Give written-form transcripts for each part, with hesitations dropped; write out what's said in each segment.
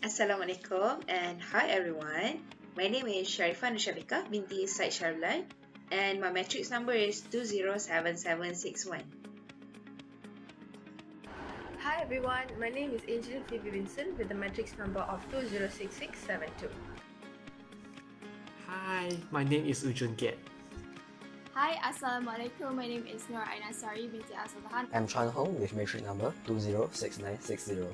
Assalamualaikum and hi everyone. My name is Syarifah and Syafiqah Binti Syed Shah-Rullail and my matrix number is 207761. Hi everyone, my name is Angeline Phoebe Vincent with the matrix number of 206672. Hi, my name is Ooi Chun Keat. Hi, Assalamualaikum. My name is Ainasariy Binti Azulhan. I'm Chua En Hong with matrix number 206960.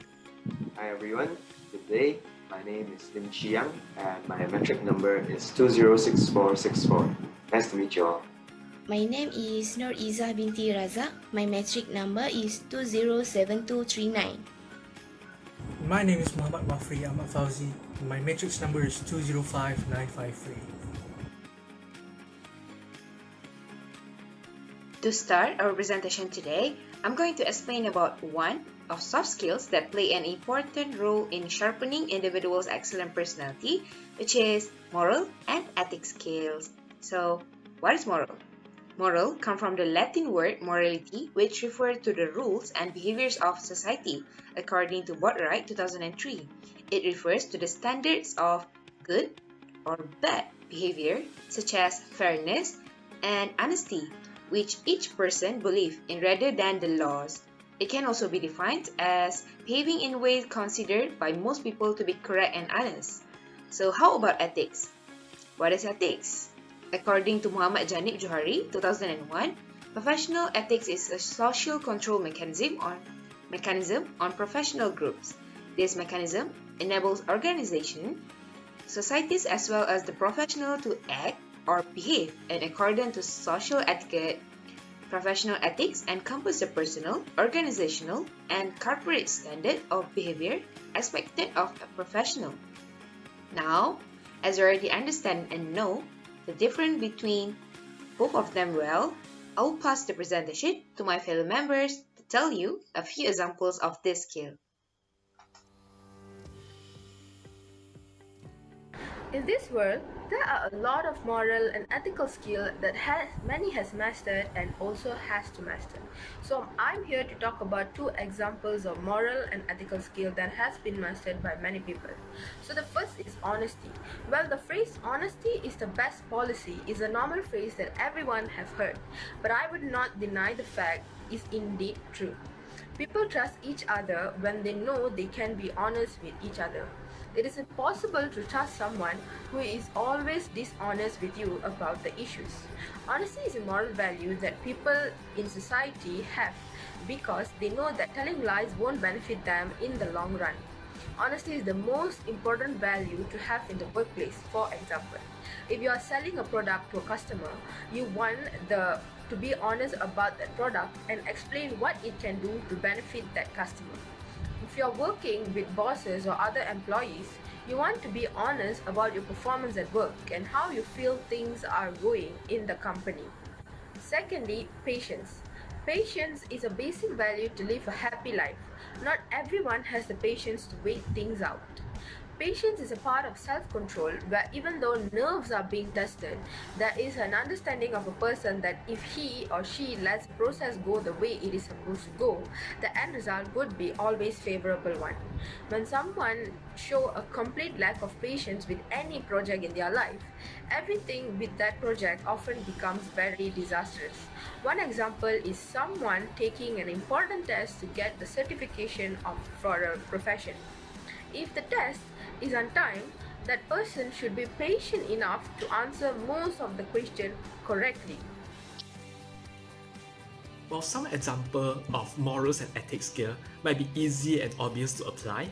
Hi everyone, good day. My name is Lim Qi Yang and my matric number is 206464. Nice to meet you all. My name is Eizzah Binti Razak. My matric number is 207239. My name is Wafri, Ahmad Fauzi. My matrix number is 205953. To start our presentation today, I'm going to explain about one of soft skills that play an important role in sharpening individuals' excellent personality, which is moral and ethics skills. So, what is moral? Moral comes from the Latin word morality, which refers to the rules and behaviors of society, according to Boatwright 2003. It refers to the standards of good or bad behavior, such as fairness and honesty, which each person believes in rather than the laws. It can also be defined as behaving in ways considered by most people to be correct and honest. So how about ethics? What is ethics? According to Muhammad Janib Johari, 2001, professional ethics is a social control mechanism on professional groups. This mechanism enables organizations, societies as well as the professional to act or behave in accordance to social etiquette. Professional ethics encompass the personal, organizational, and corporate standard of behavior expected of a professional. Now, as you already understand and know the difference between both of them well, I will pass the presentation to my fellow members to tell you a few examples of this skill. In this world, there are a lot of moral and ethical skills that many has mastered and also has to master. So I'm here to talk about two examples of moral and ethical skill that has been mastered by many people. So the first is honesty. Well, the phrase honesty is the best policy is a normal phrase that everyone have heard, but I would not deny the fact is indeed true. People trust each other when they know they can be honest with each other. It is impossible to trust someone who is always dishonest with you about the issues. Honesty is a moral value that people in society have because they know that telling lies won't benefit them in the long run. Honesty is the most important value to have in the workplace. For example, if you are selling a product to a customer, you want to be honest about that product and explain what it can do to benefit that customer. If you are working with bosses or other employees, you want to be honest about your performance at work and how you feel things are going in the company. Secondly, patience. Patience is a basic value to live a happy life. Not everyone has the patience to wait things out. Patience is a part of self-control where even though nerves are being tested, there is an understanding of a person that if he or she lets the process go the way it is supposed to go, the end result would be always favorable one. When someone show a complete lack of patience with any project in their life, everything with that project often becomes very disastrous. One example is someone taking an important test to get the certification for a profession. If the test is on time, that person should be patient enough to answer most of the question correctly. While some examples of morals and ethics skill might be easy and obvious to apply,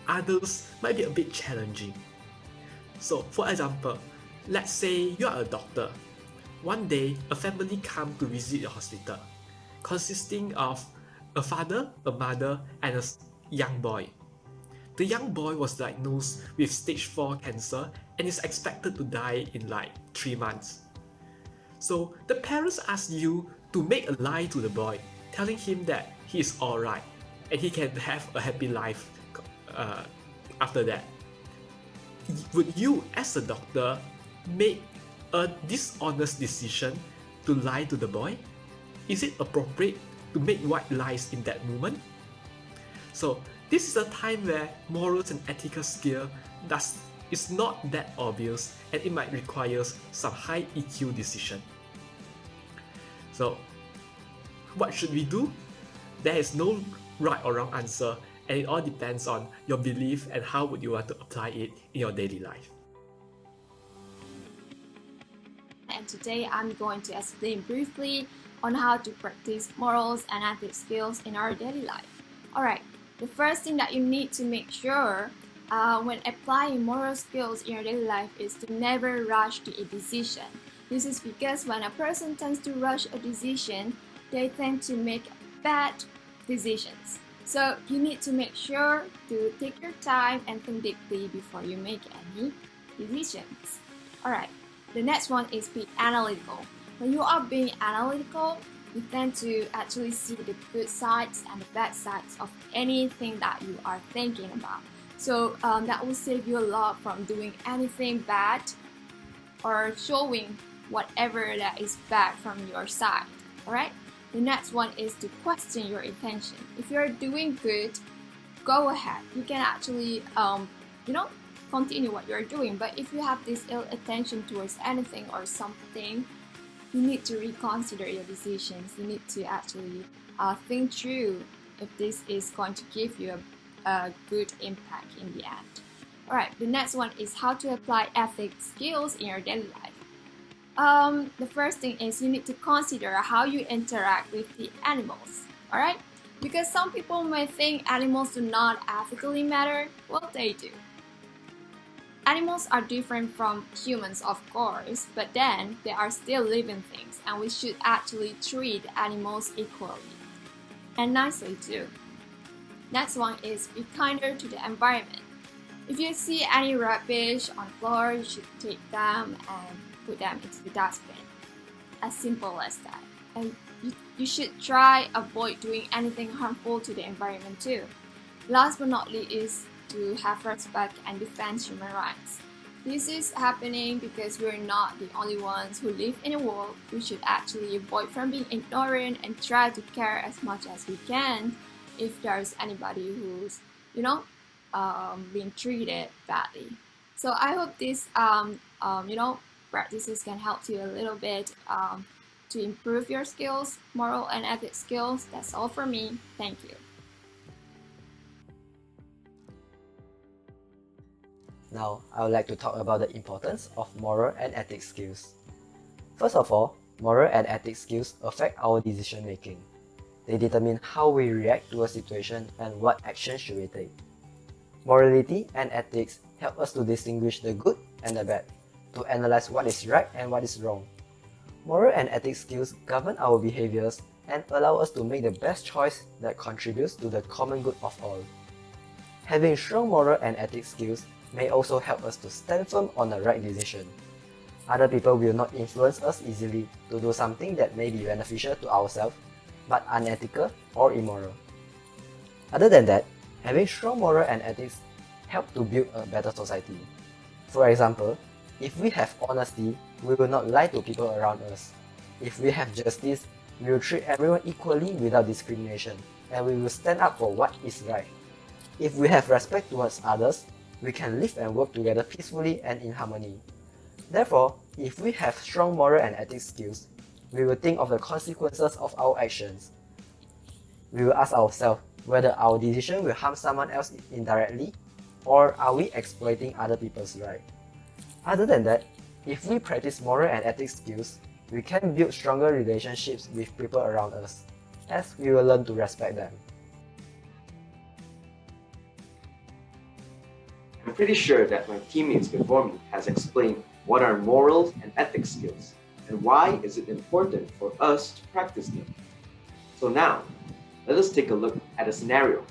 others might be a bit challenging. So, for example, let's say you are a doctor. One day, a family come to visit your hospital, consisting of a father, a mother, and a young boy. The young boy was diagnosed with stage 4 cancer and is expected to die in like 3 months. So the parents ask you to make a lie to the boy, telling him that he is alright and he can have a happy life after that. Would you as a doctor make a dishonest decision to lie to the boy? Is it appropriate to make white lies in that moment? So This is a time where morals and ethical skill is not that obvious, and it might require some high EQ decision. So, what should we do? There is no right or wrong answer, and it all depends on your belief and how would you want to apply it in your daily life. And today I'm going to explain briefly on how to practice morals and ethics skills in our daily life. Alright, the first thing that you need to make sure when applying moral skills in your daily life is to never rush to a decision. This is because when a person tends to rush a decision, they tend to make bad decisions. So you need to make sure to take your time and think deeply before you make any decisions. Alright, the next one is be analytical. When you are being analytical, you tend to actually see the good sides and the bad sides of anything that you are thinking about. So that will save you a lot from doing anything bad or showing whatever that is bad from your side. Alright? The next one is to question your intention. If you're doing good, go ahead. You can actually, continue what you're doing. But if you have this ill intention towards anything or something, you need to reconsider your decisions. You need to actually think through if this is going to give you a good impact in the end. Alright, the next one is how to apply ethics skills in your daily life. The first thing is you need to consider how you interact with the animals. Alright? Because some people may think animals do not ethically matter. Well, they do. Animals are different from humans, of course, but then they are still living things, and we should actually treat animals equally and nicely too. Next one is be kinder to the environment. If you see any rubbish on the floor, you should take them and put them into the dustbin. As simple as that. And you should try avoid doing anything harmful to the environment too. Last but not least is to have respect and defend human rights. This is happening because we're not the only ones who live in a world. We should actually avoid from being ignorant and try to care as much as we can if there's anybody who's, being treated badly. So I hope this, practices can help you a little bit to improve your skills, moral and ethics skills. That's all for me. Thank you. Now, I would like to talk about the importance of moral and ethics skills. First of all, moral and ethics skills affect our decision making. They determine how we react to a situation and what action should we take. Morality and ethics help us to distinguish the good and the bad, to analyze what is right and what is wrong. Moral and ethics skills govern our behaviors and allow us to make the best choice that contributes to the common good of all. Having strong moral and ethics skills may also help us to stand firm on the right decision. Other people will not influence us easily to do something that may be beneficial to ourselves, but unethical or immoral. Other than that, having strong moral and ethics help to build a better society. For example, if we have honesty, we will not lie to people around us. If we have justice, we will treat everyone equally without discrimination, and we will stand up for what is right. If we have respect towards others, we can live and work together peacefully and in harmony. Therefore, if we have strong moral and ethics skills, we will think of the consequences of our actions. We will ask ourselves whether our decision will harm someone else indirectly, or are we exploiting other people's rights. Other than that, if we practice moral and ethics skills, we can build stronger relationships with people around us, as we will learn to respect them. I'm pretty sure that my teammates before me has explained what are morals and ethics skills and why is it important for us to practice them. So now, let us take a look at a scenario.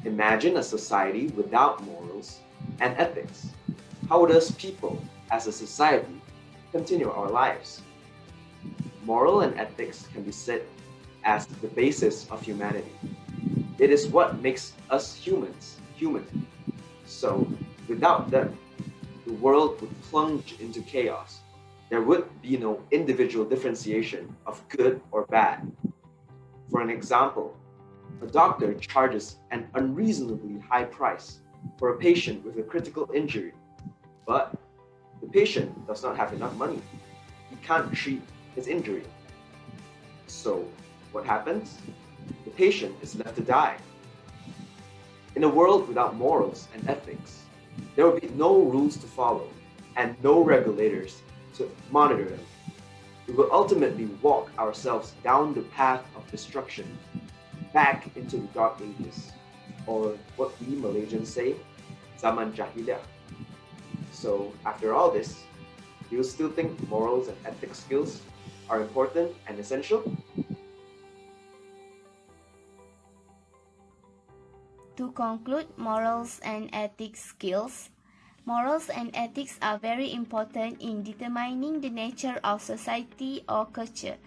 Imagine a society without morals and ethics. How does people, as a society, continue our lives? Moral and ethics can be said as the basis of humanity. It is what makes us humans human. So, without them, the world would plunge into chaos. There would be no individual differentiation of good or bad. For an example, A doctor charges an unreasonably high price for a patient with a critical injury, but the patient does not have enough money. He can't treat his injury. So, what happens? The patient is left to die. In a world without morals and ethics, there will be no rules to follow and no regulators to monitor them. We will ultimately walk ourselves down the path of destruction, back into the dark ages, or what we Malaysians say, Zaman Jahiliyah. So after all this, do you still think morals and ethics skills are important and essential? To conclude morals and ethics skills, morals and ethics are very important in determining the nature of society or culture.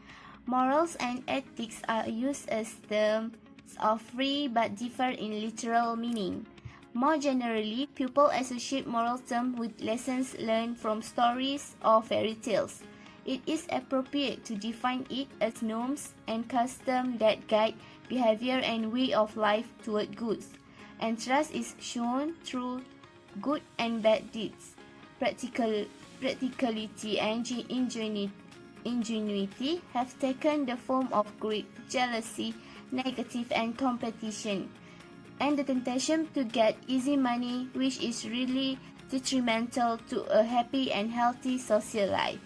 Morals and ethics are used as terms of free but differ in literal meaning. More generally, people associate moral terms with lessons learned from stories or fairy tales. It is appropriate to define it as norms and customs that guide behavior and way of life toward goods, and trust is shown through good and bad deeds. Practicality and ingenuity have taken the form of greed, jealousy, negative and competition, and the temptation to get easy money, which is really detrimental to a happy and healthy social life.